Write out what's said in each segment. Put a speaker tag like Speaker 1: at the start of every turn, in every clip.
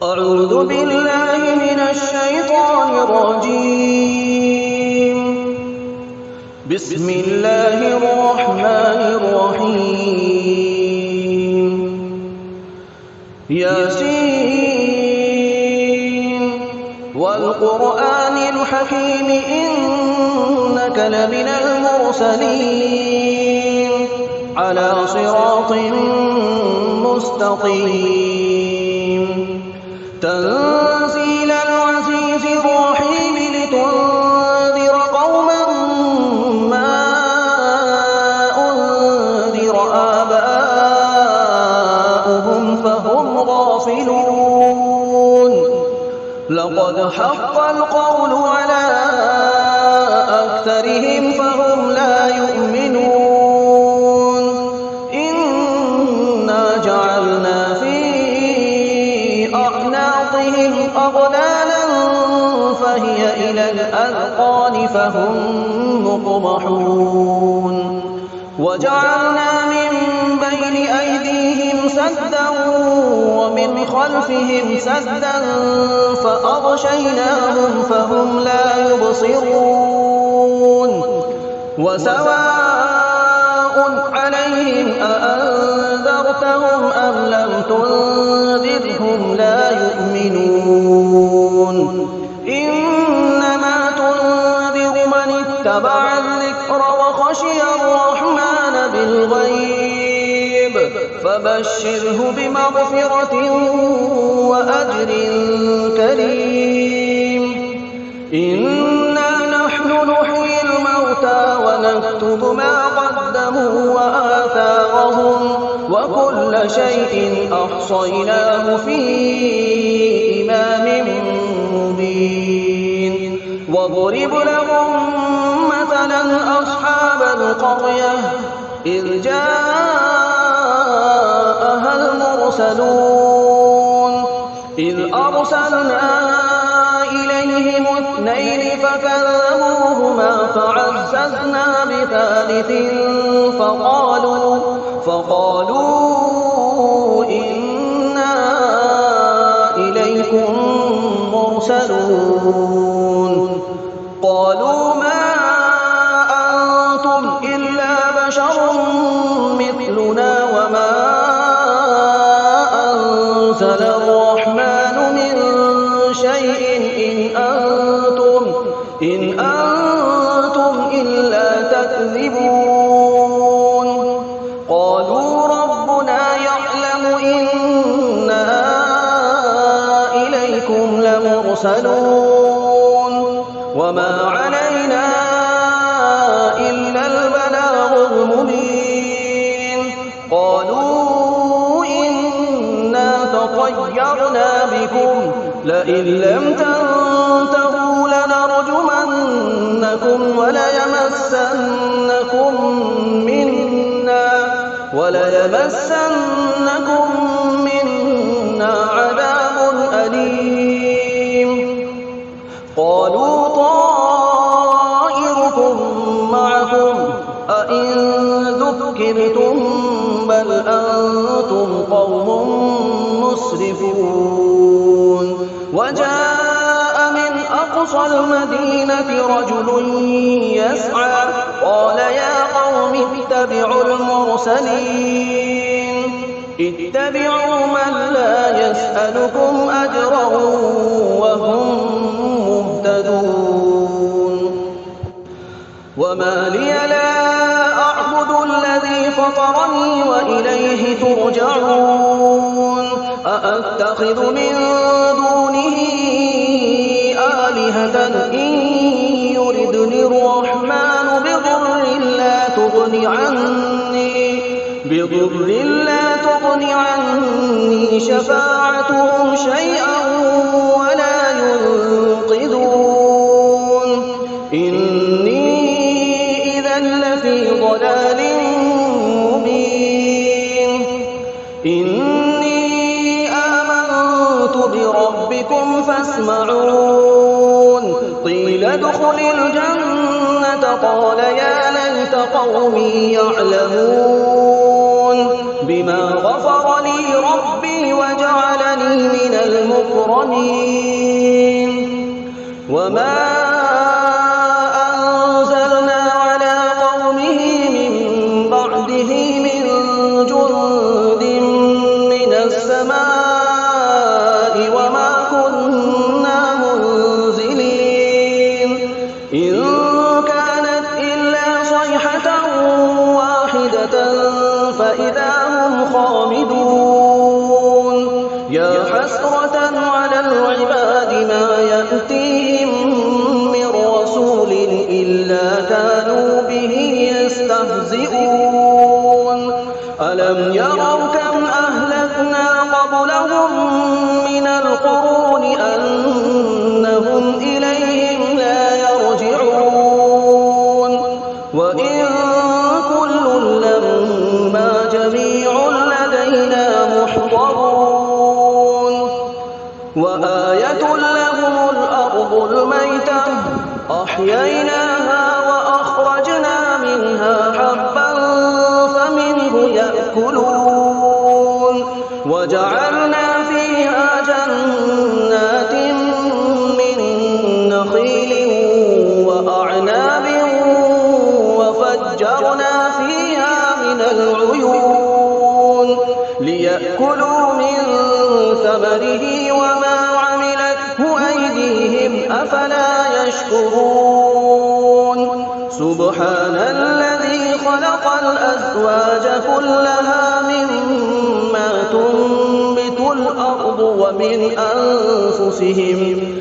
Speaker 1: أعوذ بالله من الشيطان الرجيم. بسم الله الرحمن الرحيم. ياسين والقرآن الحكيم إنك لمن المرسلين على صراط مستقيم. تنزيل العزيز الرحيم لتنذر قوما ما أنذر آباؤهم فهم غافلون. لقد حق القول على أكثرهم فهم لا يؤمنون. إنا جعلنا في أعناقهم أغلالا فهي إلى الأذقان فهم مقمحون. وجعلنا من بين أيديهم سدا ومن خلفهم سدا فأغشيناهم فهم لا يبصرون. وسواء عليهم أأنذرتهم أم لم تنذرهم لا يؤمنون. إنما تنذر من اتبع الذكر وخشي الرحمن بالغيب فبشره بمغفرة وأجر كريم. إنا نحن نحيي الموتى ونكتب ما قدموا وآثارهم وكل شيء أحصيناه في إمام مبين. واضرب لهم مثلا أصحاب القرية إذ جاءها المرسلون إذ أرسلنا إليهم اثنين فكذبوهما فعززنا بثالث فقالوا إنا إليكم مرسلون. قالوا ما أنتم إلا بشر مثلنا وما أنزل الرحمن من شيء إن أنتم إلا تكذبون. قالوا ربنا يعلم إنا إليكم لمرسلون وما علينا إلا البلاغ المبين. قالوا إنا تطيرنا بكم لئن لم تنتهوا لنرجمنكم وليمسنكم منا عذاب أليم. قالوا طائركم معكم أئن ذكرتم بل أنتم قوم مسرفون. وجاء من أقصى المدينة رجل يسعى قال يا قوم اتبعوا المرسلين اتبعوا من لا يسألكم أجرا وهم مهتدون. وما لي لا أعبد الذي فطرني وإليه ترجعون. أأتخذ من دونه آلهة إن يردني الرحمن بضر لا تغن عني شفاعتهم شيئا ولا ينقذون. إني إذا لفي ضلال مبين. إني آمنت بربكم فاسمعون. قيل ادخل الجنة قال يا ليت قومي يعلمون. بما غفر لي ربي وجعلني من المكرمين وما أنزلنا على قومه من بعده من جند من السماء وما كنا منزلين إن كانت إلا صيحة واحدة فإذا هم خامدون يا حسرة على العباد ما يأتيهم من رسول إلا كانوا به يستهزئون ألم يروا كم أهلكنا قبلهم من القرون أنهم إليهم لا يرجعون وإن كل لما جميع لدينا محضرون وآية لهم الأرض الميتة أحييناها وأخرجنا منها حبا فمنه يأكلون وجعلنا فيها جنات من نخيل وأعناب وفجرنا فيها من العيون ليأكلوا من ثمره وما عملته أيديهم أفلا يشكرون سبحان الذي خلق الأزواج كلها مما تنبت الأرض ومن أنفسهم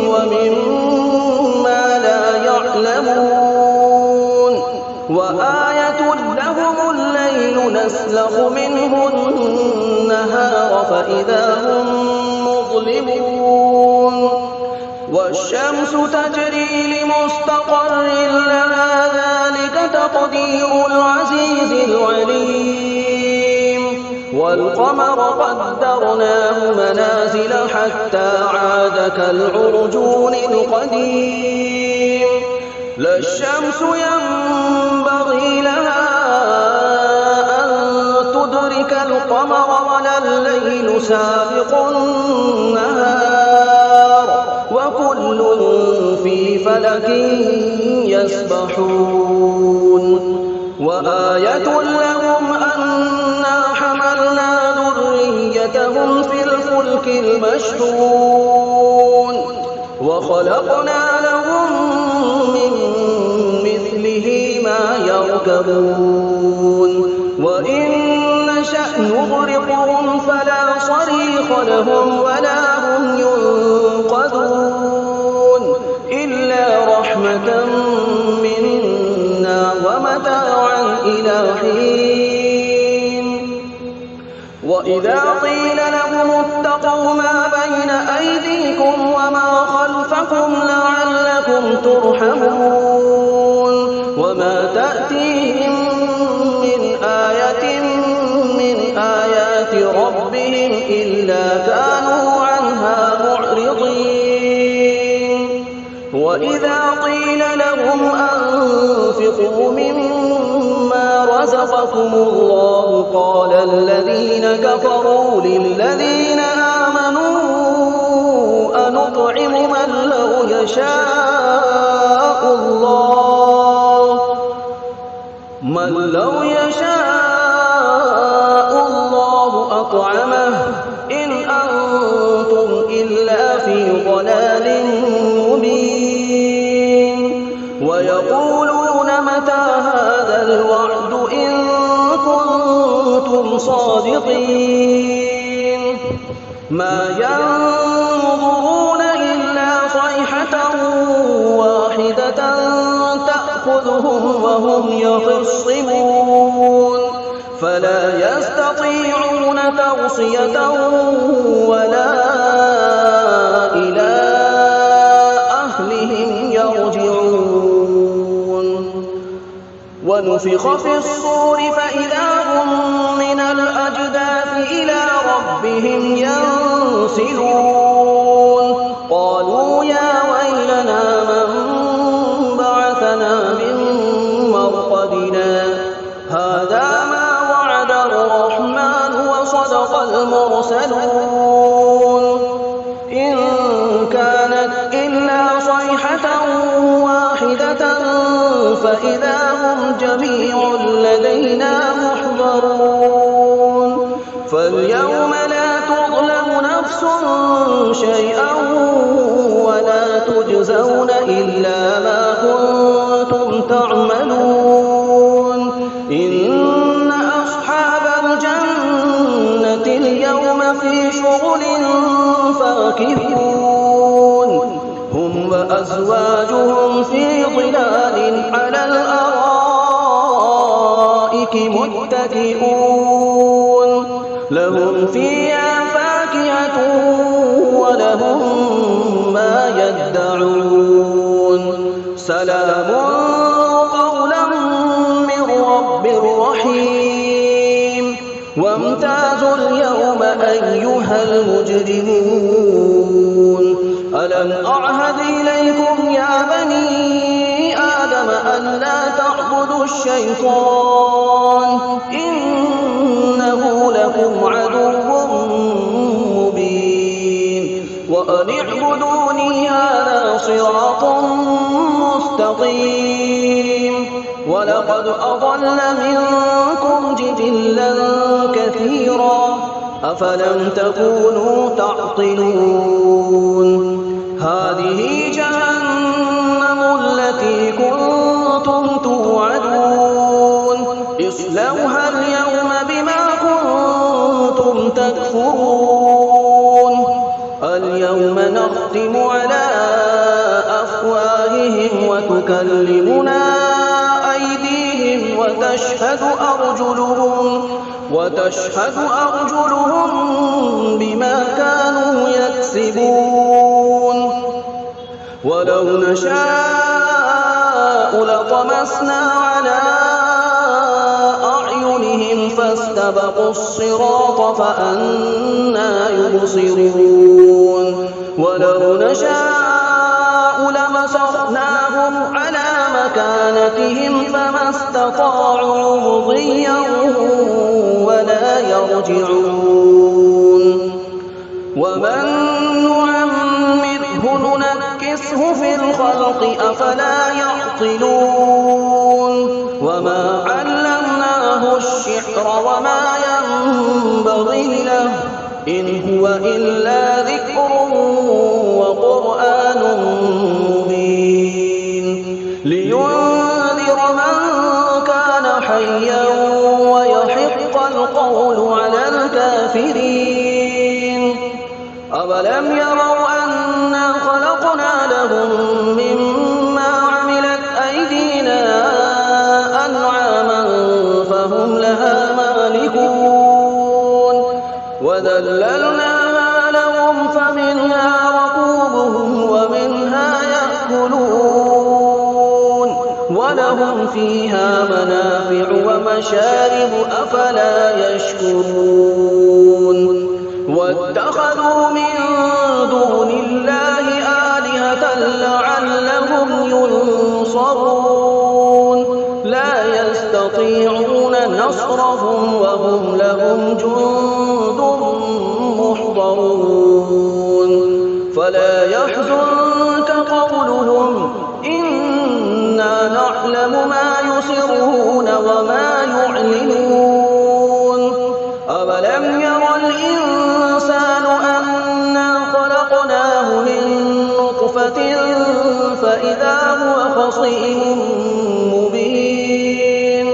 Speaker 1: ومما لا يعلمون وآية لهم الليل نسلخ منه النهار فإذا هم مظلمون والشمس تجري لمستقر لها ذلك تقدير العزيز العليم والقمر قدرناه منازل حتى عاد كالعرجون القديم لا الشمس ينبغي لها أن تدرك القمر ولا الليل سابق النهار وكل في فلك يسبحون وآية لهم أنا حملنا ذريتهم في الفلك المشحون وخلقنا لهم من مثله ما يركبون وإن نشأ نغرقهم فلا صريخ لهم ولا هم ينقذون إلا رحمة منا ومتاعا إلى حين وإذا قيل لهم اتقوا ما بين أيديكم وما خلفكم لعلكم ترحمون وما تأتيهم من آية من آيات ربهم إلا كانوا عنها معرضين وإذا قيل لهم أنفقوا مما رزقكم الله قال الذين كفروا للذين آمنوا أنطعم من لو يشاء الله أطعمه إن أنتم إلا في ضلال مبين ويقولون متى هذا الوعد إن كنتم صادقين ما ينظرون إلا صيحة واحدة تأخذهم وهم يخصمون فلا يستطيعون توصية ولا إلى أهلهم يرجعون ونفخ في الصور فإذا هم من الأجداث إلى ربهم ينسلون قالوا يا ويلنا من بعثنا من مرقدنا هذا يرسلون إن كانت إلا صيحة واحدة فإذا هم جميع لدينا محضرون فاليوم لا تظلم نفس شيئا ولا تجزون إلا ما كنتم تعملون إن أصحاب الجنة اليوم في شغل فاكهون هم وأزواجهم في ظلال على الأرائك متكئون لهم فيها فاكهة ولهم ما يدعون سلام قولا من رب رحيم وامتازوا اليوم أيها المجرمون ألم أعهد إليكم يا بني آدم ألا تعبدوا الشيطان إنه لكم عدو مبين وأن اعبدوني هذا صراط مستقيم ولقد أضل منكم جبلا كثيرا أفلم تكونوا تعقلون هذه جهنم التي كنتم توعدون اصلوها اليوم بما كنتم تكفرون اليوم نختم على أفواههم وتكلمنا أيديهم وتشهد أرجلهم بما كانوا يكسبون ولو نشاء لطمسنا على أعينهم فاستبقوا الصراط فأنى يبصرون ولو نشاء لمسخناهم على مكانتهم فما استطاعوا مضيا ولا يرجعون ومن نعمره ننكسه في الخلق أفلا يعقلون وما علمناه الشعر وما ينبغي له إن هو إلا ذكر وقرآن مبين لينذر من كان حيا ويحق القول على الكافرين أولم يروا أنا خلقنا لهم مما عملت أيدينا أنعاما فهم لها مالكون وذللناها لهم فمنها ركوبهم ومنها يأكلون ولهم فيها منافع ومشارب أفلا يشكرون واتخذوا من دون الله آلهة لعلهم ينصرون لا يستطيعون نصرهم وهم لهم جند محضرون فلا يحزنك قولهم إنا نعلم ما يسرون وما يعلنون أولم ير الإنسان أنا خلقناه من نطفة فإذا هو خصيم مبين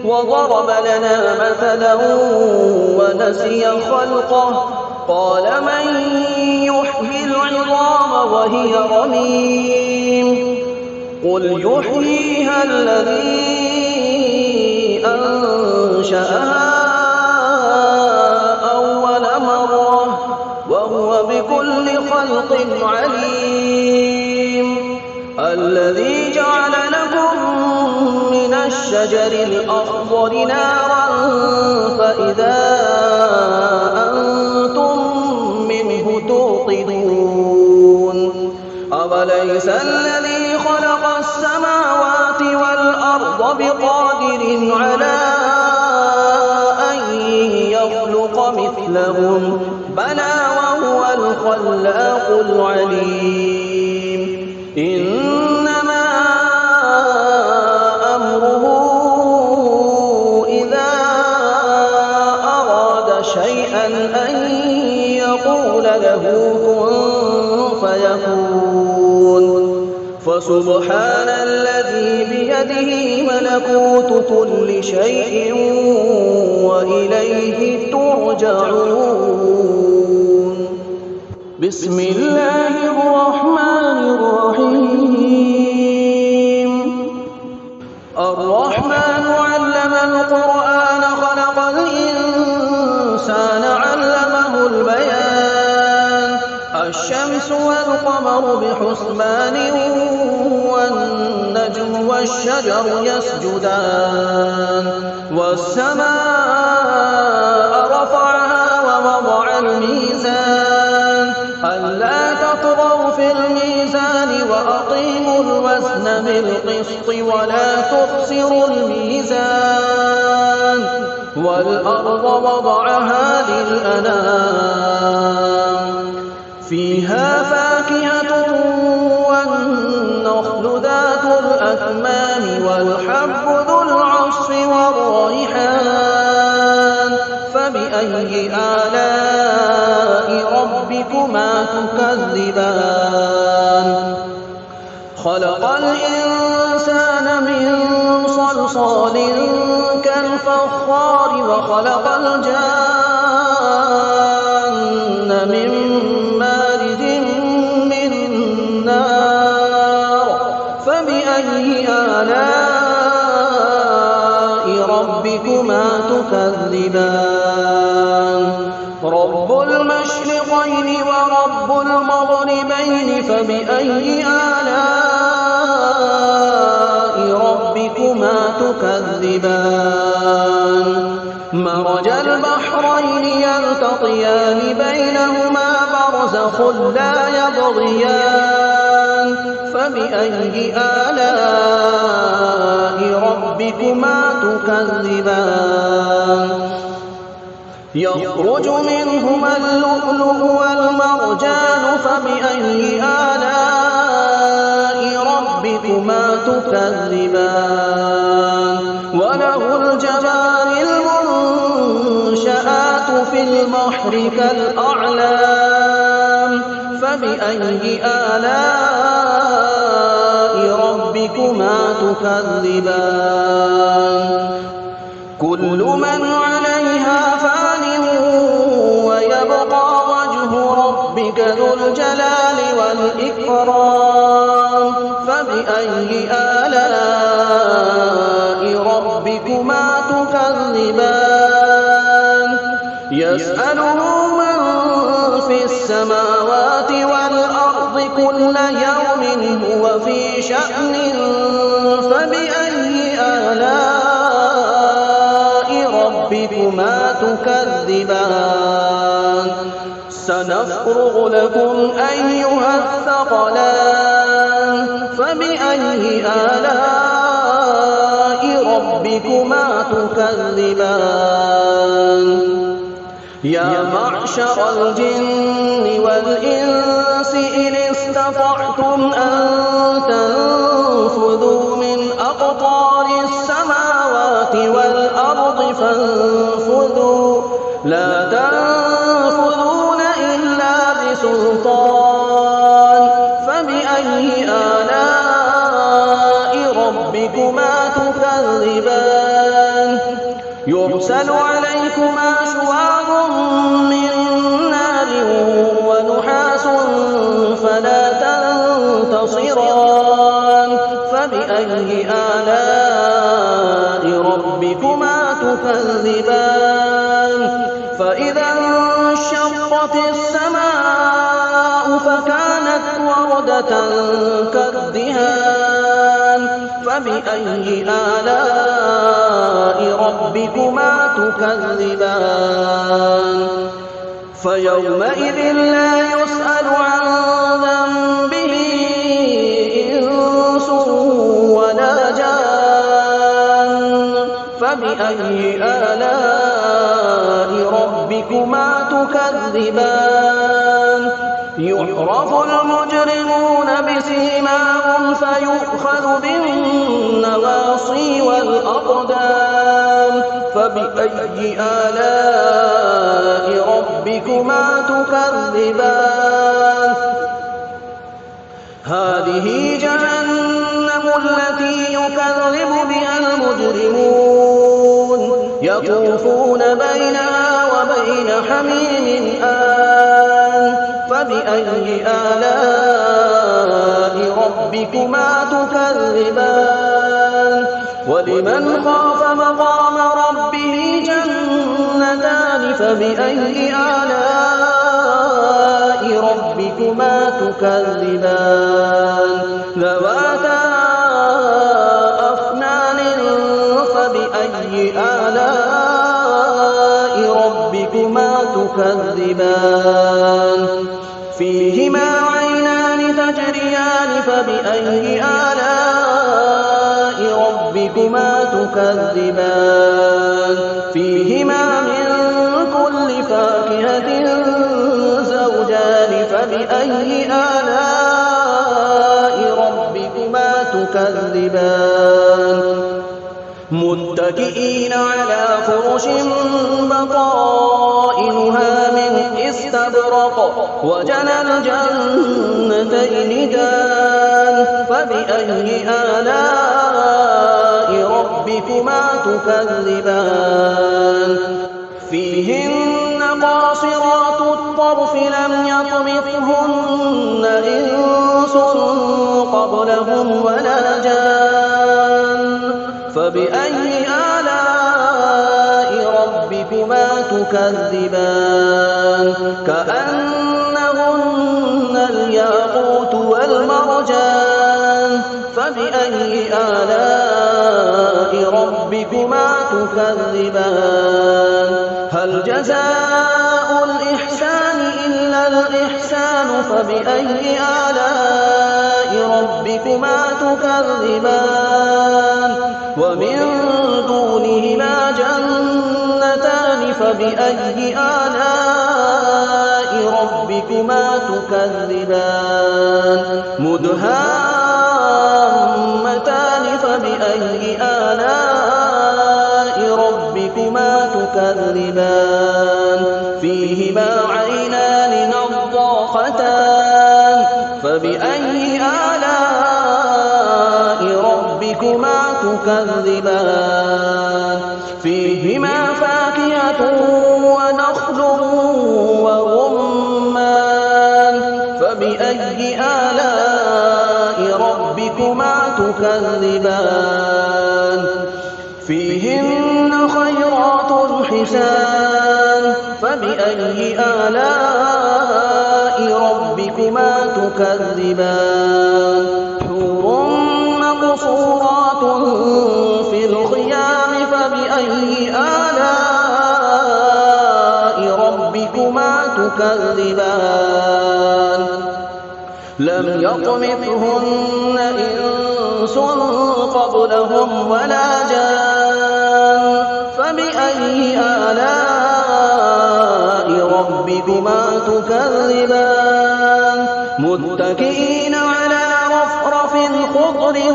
Speaker 1: وضرب لنا مثلا ونسي خلقه قال من يحيي العظام وهي رميم قل يحييها الذي أنشأها أول مرة وهو بكل خلق عليم الذي جعل لكم من الشجر الأخضر نارا فإذا أنتم منه توقدون أوليس الذي خلق السماوات والأرض بقادر على أن يخلق مثلهم بلى وهو الخلاق العليم إنما أمره إذا أراد شيئا أن يقول له كن فيكون فسبحان الذي بيده ملكوت كل شيء وإليه ترجعون بسم الله الرحمن الرحيم الرحمن علم القرآن خلق الإنسان علمه البيان الشمس والقمر بحسبان والنجم والشجر يسجدان والسماء رفعها ووضع الميزان ألا تطغوا في الميزان وأقيموا الوزن بالقسط ولا تخسروا الميزان والأرض وضعها للأنام فيها فاكهة والنخل ذات الأكمام والحب ذو العصف والريحان فبأي آلاء ربكما تكذبان خلق الإنسان من صلصال كالفخار وخلق الجان من مارج من نار فبأي آلاء ربكما تكذبان رب المشرقين ورب المغربين فبأي آلاء ربكما تكذبان مرج البحرين يلتقيان بينهما برزخ لا يبغيان فبأي آلاء ربكما تكذبان يخرج منهما اللؤلؤ والمرجان فبأي آلاء ربكما تكذبان وله الجوار المنشآت في البحر كالأعلام فبأي آلاء ربكما تكذبان كل من عليها فان ويبقى وجه ربك ذو الجلال والإكرام فبأي آلاء ربكما تكذبان يسأله من في السماوات والأرض كل يوم هو في شأن فبأي آلاء ربكما تكذبان سنفرغ لكم أيها الثقلان فبأي آلاء ربكما تكذبان يا معشر الجن والإنس إن استطعتم أن تنفذوا من أقطار السماوات والأرض فانفذوا لا تنفذون إلا بسلطان فبأي آلاء ربكما تكذبان يرسل عليكما شواظ من نار ونحاس فلا تنتصران فبأي آلاء ربكما تكذبان فإذا انشقت السماء فكانت وردة كالدهان فبأي آلاء ربكما تكذبان فيومئذ لا يسأل عن ذنبه إنس ولا جان فبأي آلاء ربكما ربكما تكذبان يعرف المجرمون بسيماهم فيؤخذ بالنواصي والأقدام فبأي آلاء ربكما تكذبان هذه جهنم التي يكذب بها المجرمون يطوفون بينها وبين حميم آن فبأي آلاء ربكما تكذبان ولمن خاف مقام ربه جنتان فبأي آلاء ربكما تكذبان ذواتا أفنان فبأي آلاء ربكما تكذبان فيهما عينان تجريان فبأي آلاء ربكما تكذبان فيهما من كل فاكهة زوجان فبأي آلاء ربكما تكذبان متكئين على فرش بطائنها من استبرق وجنى الجنتين دان فبأي آلاء ربكما تكذبان فيهن قاصرات الطرف لم يطمثهن إنس قبلهم ولا جان فبأي آلاء ربكما تكذبان كأنهن الياقوت والمرجان فبأي آلاء ربكما تكذبان هل جزاء الإحسان إلا الإحسان فبأي آلاء ربكما تكذبان ومن دونهما جنتان فبأي آلاء ربكما تكذبان مدهامتان فبأي آلاء ربكما تكذبان فيهما عينان نضاختان فبأي آلاء ربكما تكذبان فيهما فاكهة ونخل ورمان فبأي آلاء ربكما تكذبان فيهن خيرات حسان فبأي آلاء ربكما تكذبان حور مقصورات في الخيام فبأي آلاء ربكما تكذبان لم يطمثهن إنس قبلهم ولا جان فبأي آلاء ربكما تكذبان متكئين على رفرف خضر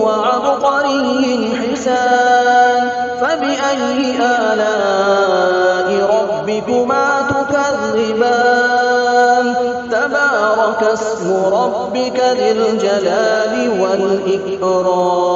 Speaker 1: وعبقري حسان فبأي آلاء ربكما تكذبان تبارك اسم ربك ذي الجلال والإكرام